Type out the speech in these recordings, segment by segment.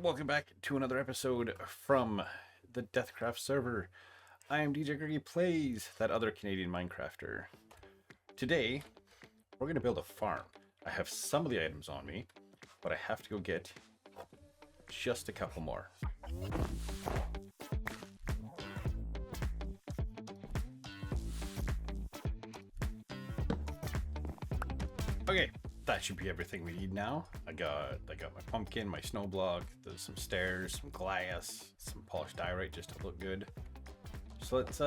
Welcome back to another episode from the DeathCraft server. I am DJ Griggy Plays, that other Canadian Minecrafter. Today, we're going to build a farm. I have some of the items on me, but I have to go get just a couple more. Okay, that should be everything we need now. I got my pumpkin, my snow block, there's some stairs, some glass, some polished diorite just to look good. So this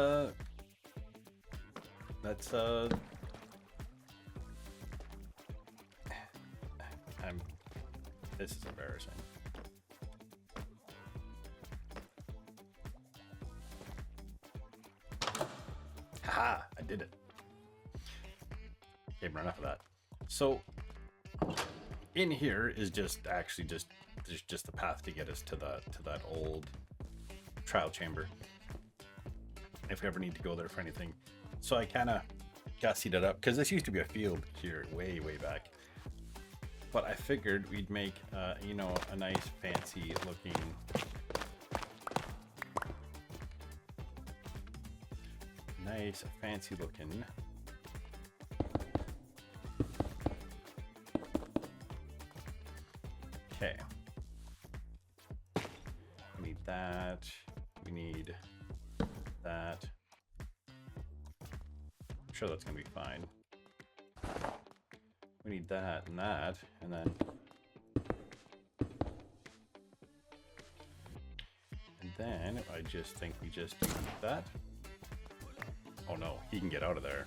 is embarrassing. Haha, I did it. Okay, run enough of that. So in here is just the path to get us to that old trial chamber, if we ever need to go there for anything. So I kind of gussied it up because this used to be a field here way back, but I figured we'd make a nice fancy looking okay. We need that. We need that. I'm sure that's gonna be fine. We need that, and then I just think we just do that. Oh no, he can get out of there.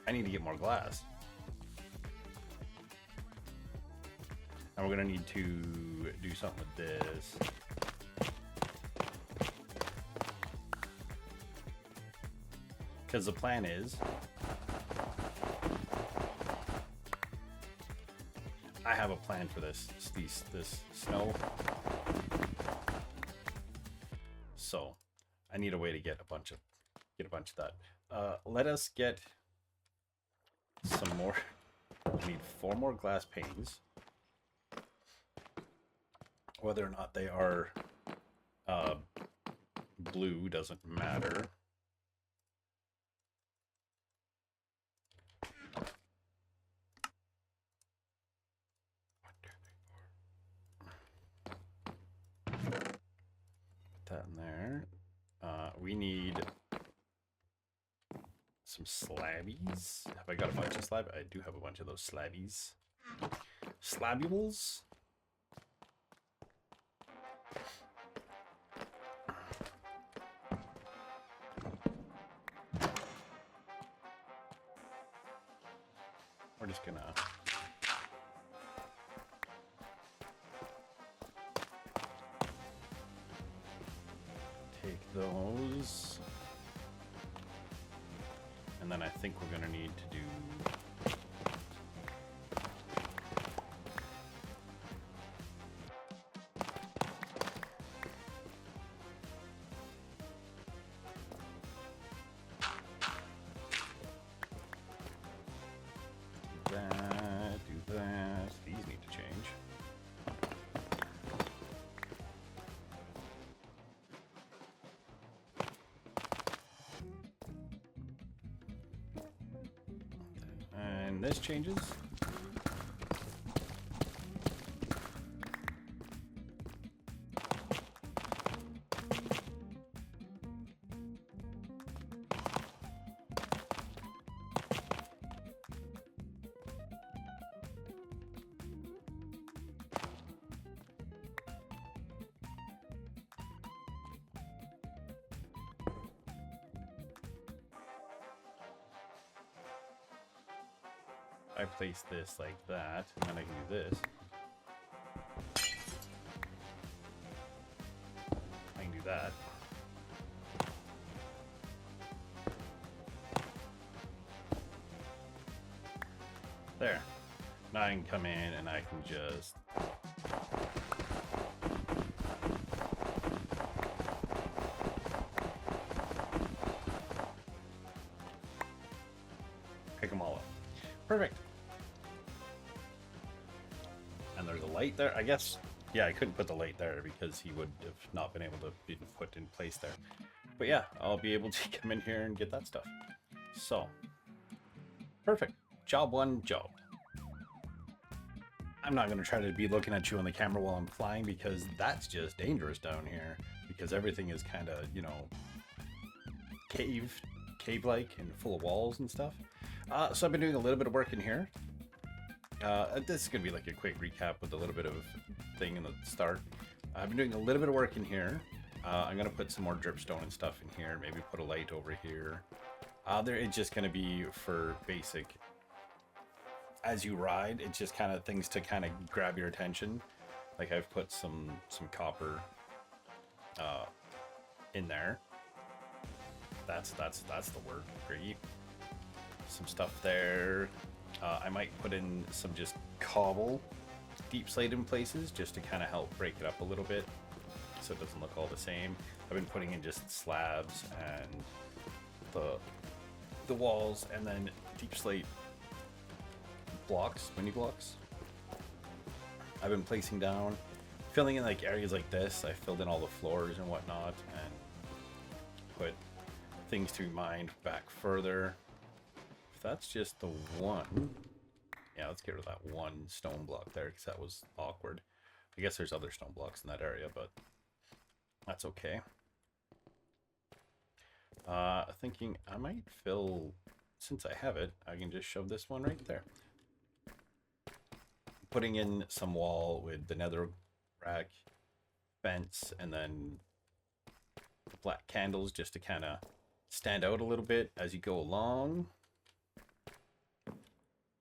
I need to get more glass. And we're gonna need to do something with this. Because the plan is, I have a plan for this snow. So I need a way to get a bunch of that. Let us get some more. I need 4 more glass panes. Whether or not they are blue doesn't matter. Put that in there. We need some slabbies. Have I got a bunch of slab? I do have a bunch of those slabbies. Slabules. We're just gonna take those, and then I think we're gonna need to do that, do that. These need to change. And this changes. I place this like that, and then I can do this. I can do that. There. Now I can come in and I can just pick them all up. Perfect. And there's a light there. I guess, yeah, I couldn't put the light there because he would have not been able to be put in place there. But yeah, I'll be able to come in here and get that stuff. So, perfect. Job one, job. I'm not going to try to be looking at you on the camera while I'm flying because that's just dangerous down here. Because everything is kind of, you know, cave-like and full of walls and stuff. So I've been doing a little bit of work in here. This is going to be like a quick recap with a little bit of thing in the start. I've been doing a little bit of work in here. I'm going to put some more dripstone and stuff in here. Maybe put a light over here. It's just going to be for basic. As you ride, it's just kind of things to kind of grab your attention. Like I've put some copper in there. That's the word. Great. Some stuff there. I might put in some just cobble deep slate in places just to kind of help break it up a little bit so it doesn't look all the same. I've been putting in just slabs and the walls and then deep slate blocks, mini blocks. I've been placing down, filling in like areas like this. I filled in all the floors and whatnot and put things to be mined back further. If that's just the one, yeah, let's get rid of that one stone block there because that was awkward. I guess there's other stone blocks in that area, but that's okay. Thinking I might fill, since I have it, I can just shove this one right there. Putting in some wall with the nether rack vents and then black candles just to kind of stand out a little bit as you go along.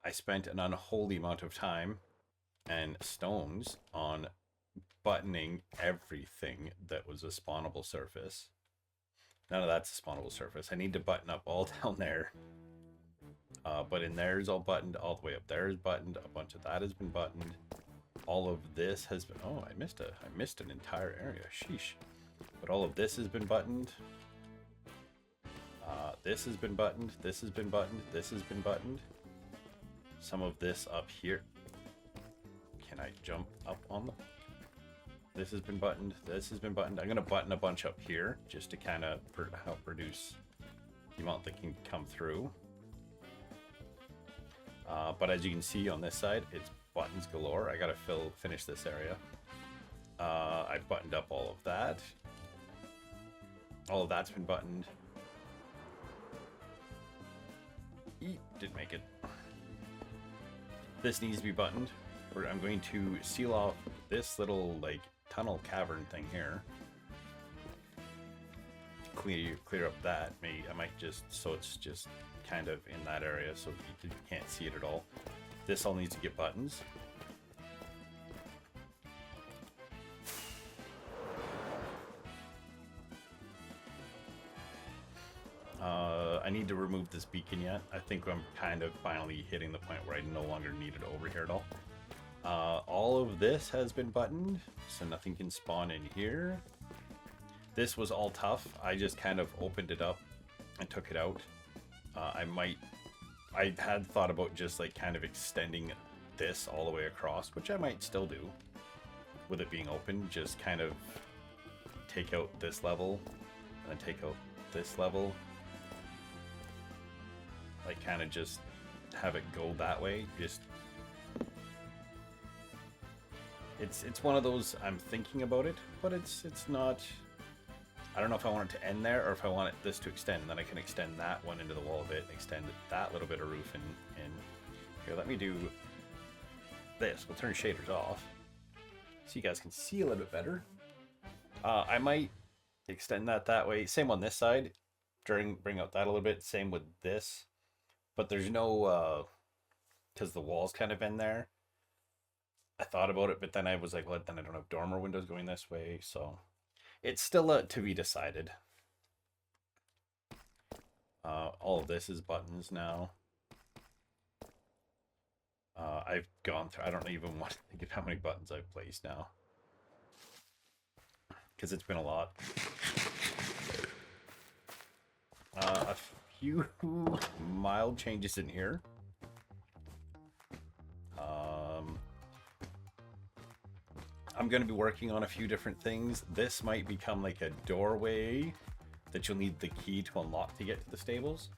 I spent an unholy amount of time and stones on buttoning everything that was a spawnable surface. None of that's a spawnable surface. I need to button up all down there. But in there is all buttoned, all the way up there is buttoned. A bunch of that has been buttoned. All of this has been. Oh, I missed an entire area. Sheesh. But all of this has been buttoned. This has been buttoned. This has been buttoned. This has been buttoned. Some of this up here. Can I jump up on them? This has been buttoned. This has been buttoned. I'm gonna button a bunch up here just to kind of help reduce the amount that can come through. But as you can see on this side, it's buttons galore. I gotta finish this area. I buttoned up all of that. All of that's been buttoned. Eat, didn't make it. This needs to be buttoned. I'm going to seal off this little like tunnel cavern thing here. Clear up that. I might just, so it's just kind of in that area so you can't see it at all. This all needs to get buttons. I need to remove this beacon yet. I think I'm kind of finally hitting the point where I no longer need it over here at all. All of this has been buttoned, so nothing can spawn in here. This was all tough. I just kind of opened it up and took it out. I had thought about just like kind of extending this all the way across, which I might still do with it being open. Just kind of take out this level and then take out this level. Like kind of just have it go that way. Just it's one of those, I'm thinking about it, but it's not. I don't know if I want it to end there or if I want this to extend. And then I can extend that one into the wall a bit, extend that little bit of roof in. Here, let me do this. We'll turn shaders off so you guys can see a little bit better. I might extend that way. Same on this side. Bring out that a little bit. Same with this. But there's no, because the walls kind of in there. I thought about it, but then I was like, well, then I don't have dormer windows going this way, so it's still to be decided. All of this is buttons now. I've gone through, I don't even want to think of how many buttons I've placed now, because it's been a lot. A few mild changes in here. I'm going to be working on a few different things. This might become like a doorway that you'll need the key to unlock to get to the stables.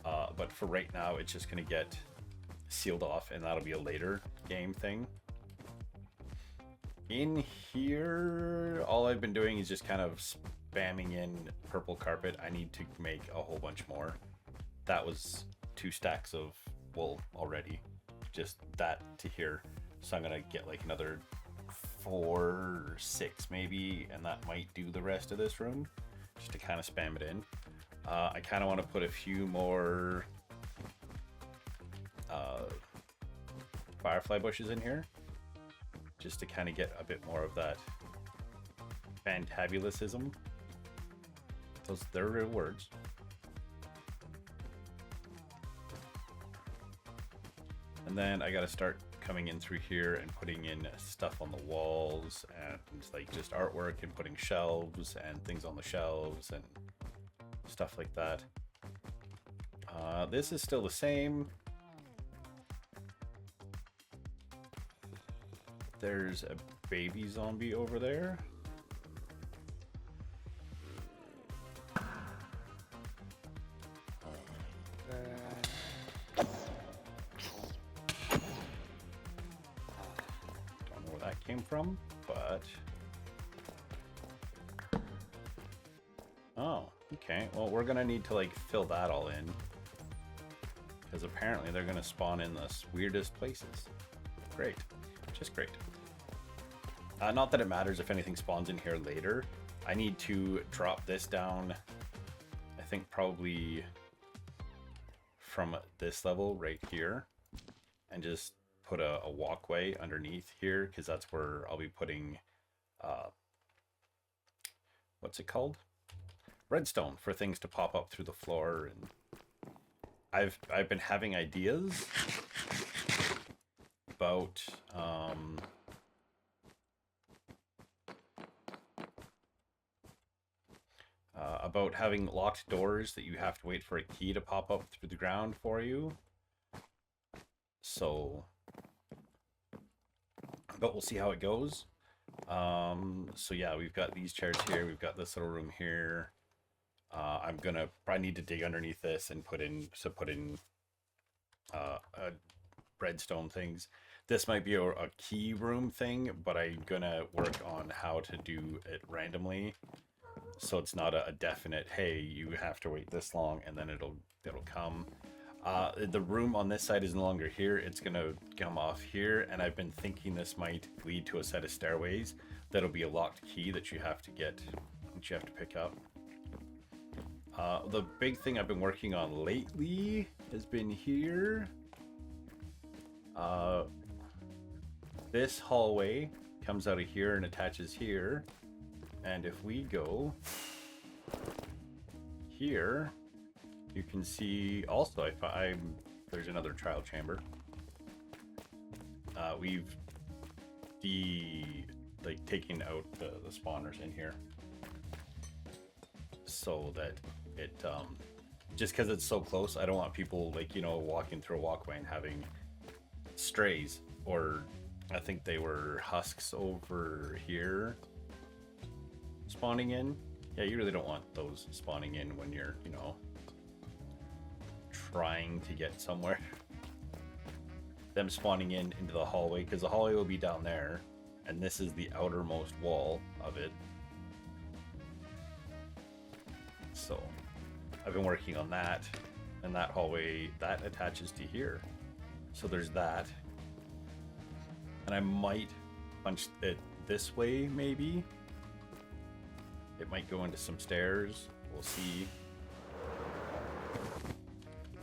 But for right now, it's just going to get sealed off, and that'll be a later game thing. In here, all I've been doing is just kind of spamming in purple carpet. I need to make a whole bunch more. That was 2 stacks of wool already, just that to here. So I'm gonna get like another 4 or 6 maybe, and that might do the rest of this room, just to kind of spam it in. I kind of want to put a few more firefly bushes in here, just to kind of get a bit more of that fantabulousism. Those, they're real words. And then I gotta start coming in through here and putting in stuff on the walls, and like just artwork, and putting shelves and things on the shelves and stuff like that. This is still the same. There's a baby zombie over there. Don't know where that came from, but... Oh, okay. Well, we're gonna need to like fill that all in, because apparently they're gonna spawn in the weirdest places. Great. Just great. Not that it matters if anything spawns in here later. I need to drop this down, I think probably from this level right here, and just put a walkway underneath here, because that's where I'll be putting, what's it called? Redstone, for things to pop up through the floor. And I've been having ideas about having locked doors that you have to wait for a key to pop up through the ground for you. So, but we'll see how it goes. So yeah, we've got these chairs here. We've got this little room here. I need to dig underneath this and put in redstone things. This might be a key room thing, but I'm gonna work on how to do it randomly, so it's not a definite, hey, you have to wait this long and then it'll come. The room on this side is no longer here. It's gonna come off here, and I've been thinking this might lead to a set of stairways that'll be a locked key that you have to get, that you have to pick up. The big thing I've been working on lately has been here. This hallway comes out of here and attaches here, and if we go here, you can see also there's another trial chamber. We've taken out the spawners in here, so that it just because it's so close, I don't want people walking through a walkway and having strays, or I think they were husks over here spawning in. Yeah, you really don't want those spawning in when you're trying to get somewhere. Them spawning into the hallway, because the hallway will be down there, and this is the outermost wall of it. So I've been working on that, and that hallway that attaches to here. So there's that, and I might punch it this way. Maybe it might go into some stairs. We'll see,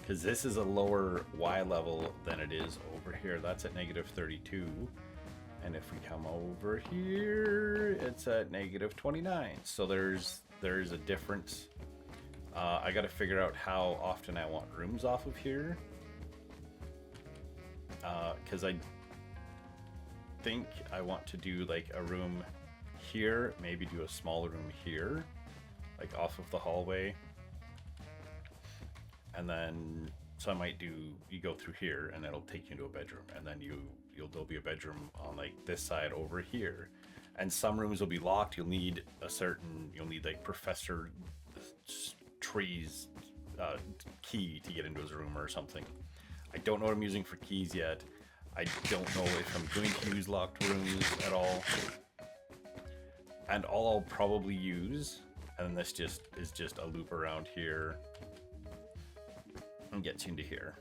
because this is a lower Y level than it is over here. That's at -32, and if we come over here, it's at -29. So there's a difference. I got to figure out how often I want rooms off of here, because I think I want to do like a room here, maybe do a small room here, like off of the hallway, and then so I might do, you go through here and it'll take you into a bedroom, and then you there'll be a bedroom on like this side over here, and some rooms will be locked. You'll need like Professor Tree's key to get into his room or something. I don't know what I'm using for keys yet. I don't know if I'm going to use locked rooms at all. And all I'll probably use, and this is just a loop around here and gets you into here.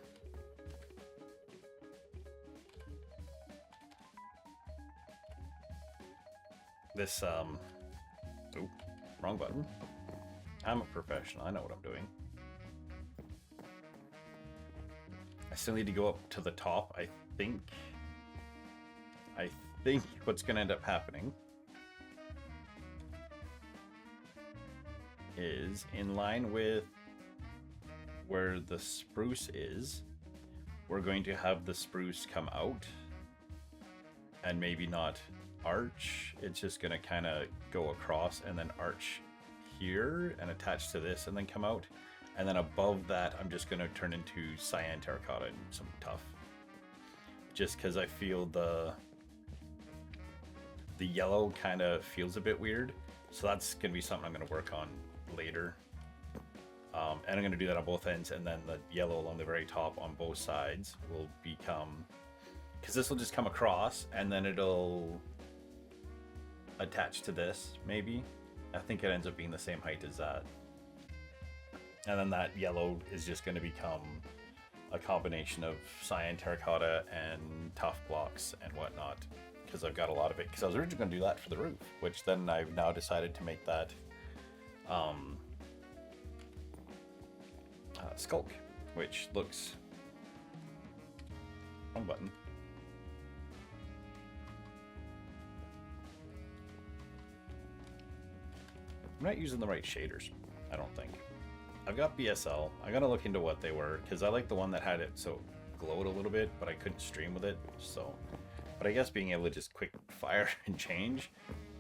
This, oh, wrong button. I'm a professional, I know what I'm doing. I still need to go up to the top. I think what's gonna end up happening is in line with where the spruce is, we're going to have the spruce come out and maybe not arch. It's just gonna kind of go across and then arch here and attach to this and then come out. And then above that, I'm just gonna turn into cyan terracotta and some tough. Just because I feel the yellow kind of feels a bit weird. So that's gonna be something I'm gonna work on later. And I'm gonna do that on both ends, and then the yellow along the very top on both sides will become, because this will just come across and then it'll attach to this, maybe. I think it ends up being the same height as that. And then that yellow is just going to become a combination of cyan terracotta and tough blocks and whatnot, because I've got a lot of it. Because I was originally going to do that for the roof, which then I've now decided to make that skulk, which looks... Wrong button. I'm not using the right shaders, I don't think. I've got BSL. I gotta look into what they were, because I like the one that had it so glowed a little bit, but I couldn't stream with it, so... But I guess being able to just quick fire and change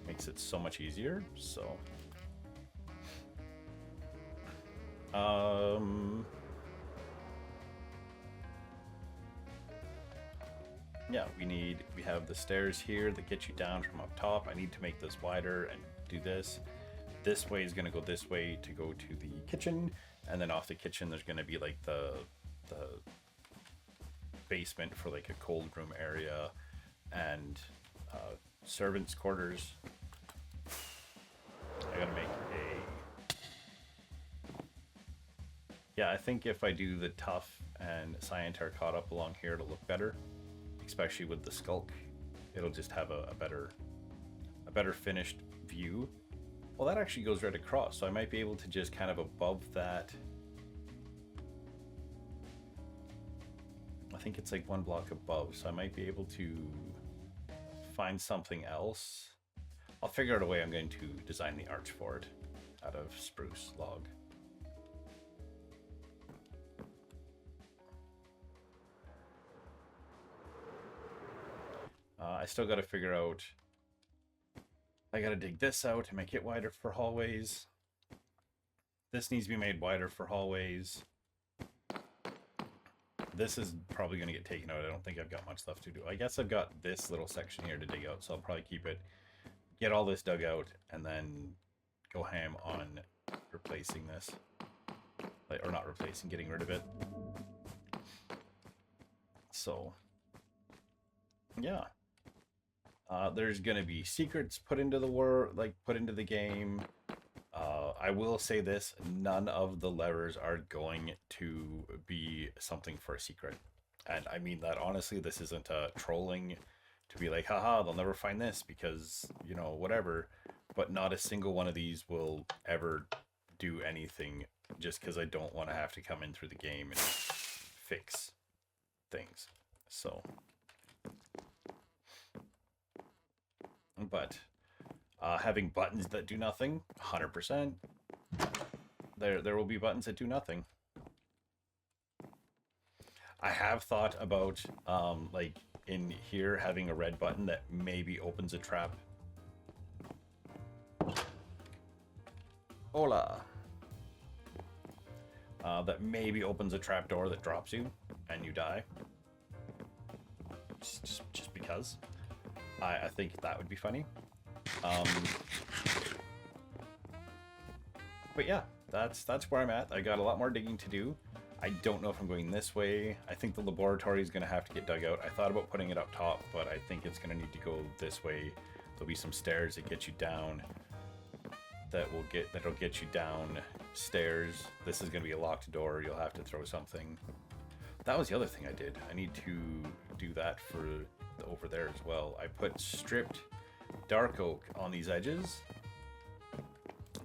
makes it so much easier, so... Yeah, we have the stairs here that get you down from up top. I need to make this wider and do this. This way is going to go this way to go to the kitchen, and then off the kitchen there's going to be like the basement for like a cold room area and servants' quarters. I gotta make a... Yeah, I think if I do the tough and cyan terracotta up along here, it'll look better, especially with the skulk. It'll just have a better finished view. Well, that actually goes right across, so I might be able to just kind of above that. I think it's like one block above, so I might be able to find something else. I'll figure out a way I'm going to design the arch for it out of spruce log. I still got to figure out... I gotta dig this out to make it wider for hallways. This needs to be made wider for hallways. This is probably gonna get taken out. I don't think I've got much left to do. I guess I've got this little section here to dig out, so I'll probably keep it, get all this dug out, and then go ham on replacing this. Or not replacing, getting rid of it. So, yeah. There's gonna be secrets put into the game. I will say this: none of the levers are going to be something for a secret, and I mean that honestly. This isn't trolling to be like, haha, they'll never find this because, you know, whatever. But not a single one of these will ever do anything, just because I don't want to have to come in through the game and fix things. So. But having buttons that do nothing, 100%. There will be buttons that do nothing. I have thought about like in here having a red button that maybe opens a trap. Hola. That maybe opens a trap door that drops you and you die. just because. I think that would be funny. But yeah, that's where I'm at. I got a lot more digging to do. I don't know if I'm going this way. I think the laboratory is going to have to get dug out. I thought about putting it up top, but I think it's going to need to go this way. There'll be some stairs that get you down. That'll get you down stairs. This is going to be a locked door. You'll have to throw something. That was the other thing I did. I need to do that for over there as well. I put stripped dark oak on these edges,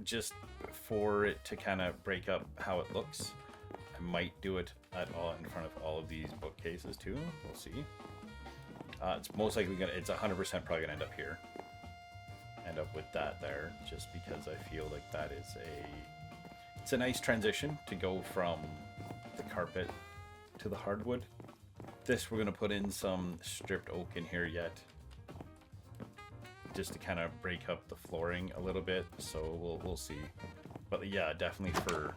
just for it to kind of break up how it looks. I might do it in front of all of these bookcases too. We'll see. It's most likely it's 100% probably gonna end up here. End up with that there, just because I feel like that is it's a nice transition to go from the carpet to the hardwood. This we're gonna put in some stripped oak in here yet, just to kind of break up the flooring a little bit. So we'll see. But yeah, definitely for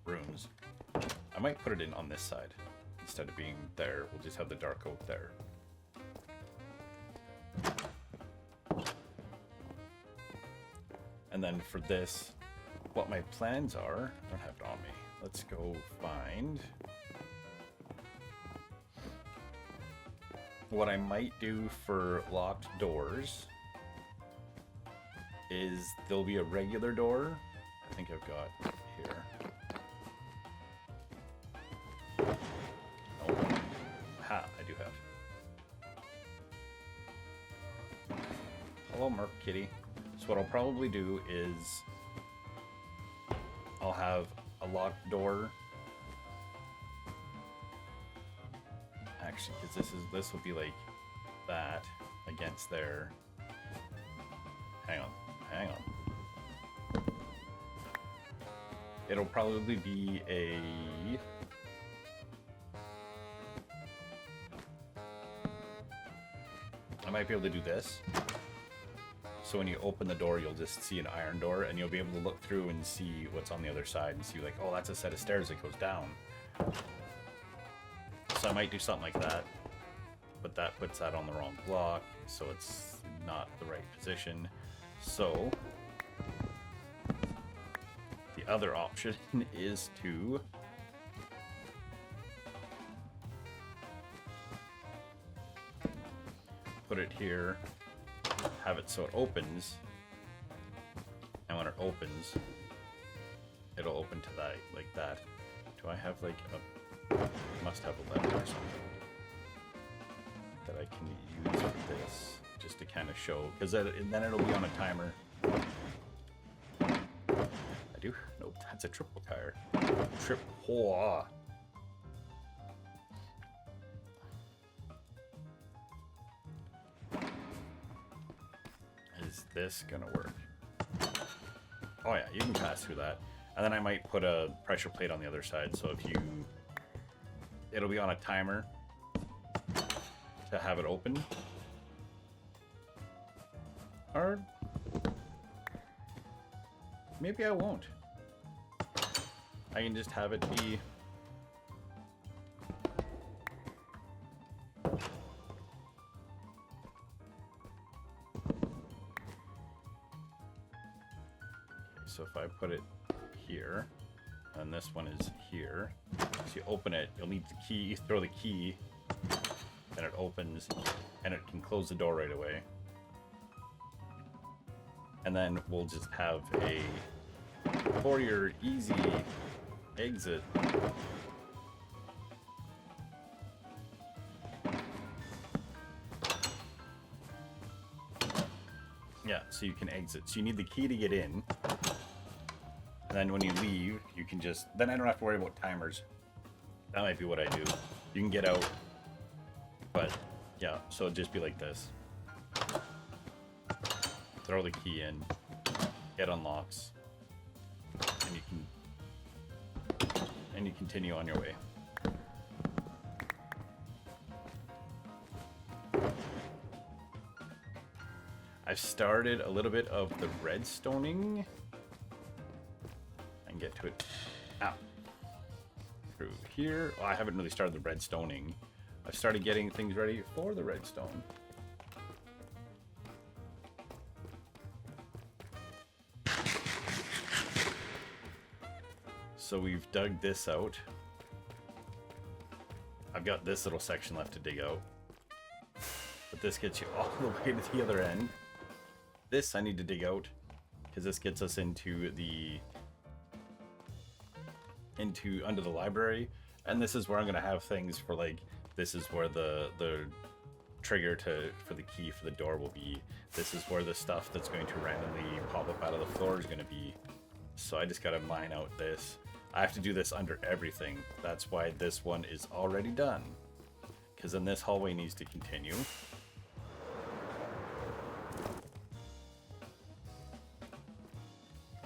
rooms. I might put it in on this side instead of being there. We'll just have the dark oak there. And then for this, what my plans are, I don't have it on me. Let's go find what I might do for locked doors. Is there'll be a regular door. I think I've got here. Oh, ha! I do have. Hello, Merp Kitty. So what I'll probably do is I'll have a locked door. Actually, because this will be like that against there. Hang on. It'll probably be I might be able to do this. So when you open the door, you'll just see an iron door, and you'll be able to look through and see what's on the other side and see like, oh, that's a set of stairs that goes down. So I might do something like that, but that puts that on the wrong block, so it's not the right position. So the other option is to put it here, have it so it opens, and when it opens, it'll open to that, like that. Do I have like must have a lever or something that I can use for this, just to kind of show, because then it'll be on a timer. I do? Nope, that's a triple tire. Triple. Is this gonna work? Oh yeah, you can pass through that. And then I might put a pressure plate on the other side, so it'll be on a timer to have it open. Or maybe I won't. I can just have it be so if I put it here, and this one is here, so you open it, you'll need the key, you throw the key, then it opens, and it can close the door right away. And then we'll just have for your easy exit, yeah, so you can exit. So you need the key to get in. And then when you leave, you can then I don't have to worry about timers. That might be what I do. You can get out, but yeah, so it'd just be like this. Throw the key in, it unlocks, and you continue on your way. I've started a little bit of the redstoning. I can get to it. Through here. Well, I haven't really started the redstoning, I've started getting things ready for the redstone. So we've dug this out. I've got this little section left to dig out. But this gets you all the way to the other end. This I need to dig out, because this gets us into under the library. And this is where I'm gonna have things for, like, this is where the trigger for the key for the door will be. This is where the stuff that's going to randomly pop up out of the floor is gonna be. So I just gotta mine out this. I have to do this under everything. That's why this one is already done, because then this hallway needs to continue.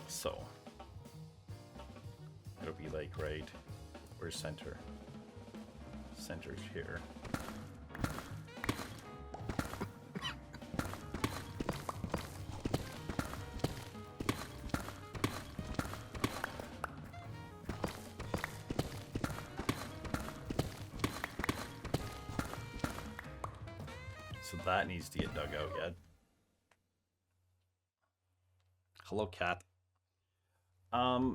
So it'll be like right where's center? Center's here. So that needs to get dug out yet. Hello, cat.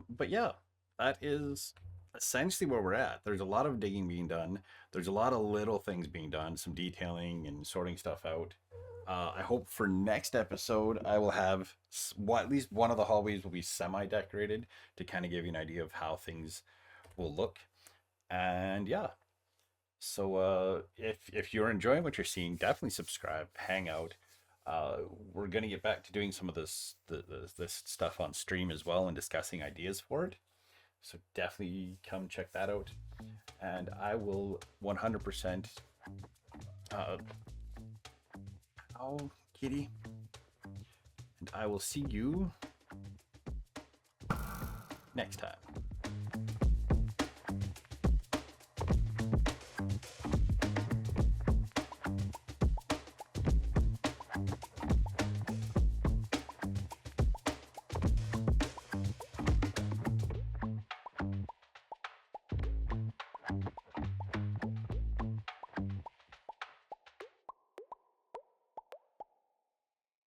But yeah, that is essentially where we're at. There's a lot of digging being done. There's a lot of little things being done, some detailing and sorting stuff out. I hope for next episode I will have at least one of the hallways will be semi-decorated to kind of give you an idea of how things will look. And yeah, so if you're enjoying what you're seeing, definitely subscribe, hang out. We're gonna get back to doing some of this stuff on stream as well and discussing ideas for it. So definitely come check that out, and I will 100%. Oh, kitty, and I will see you next time.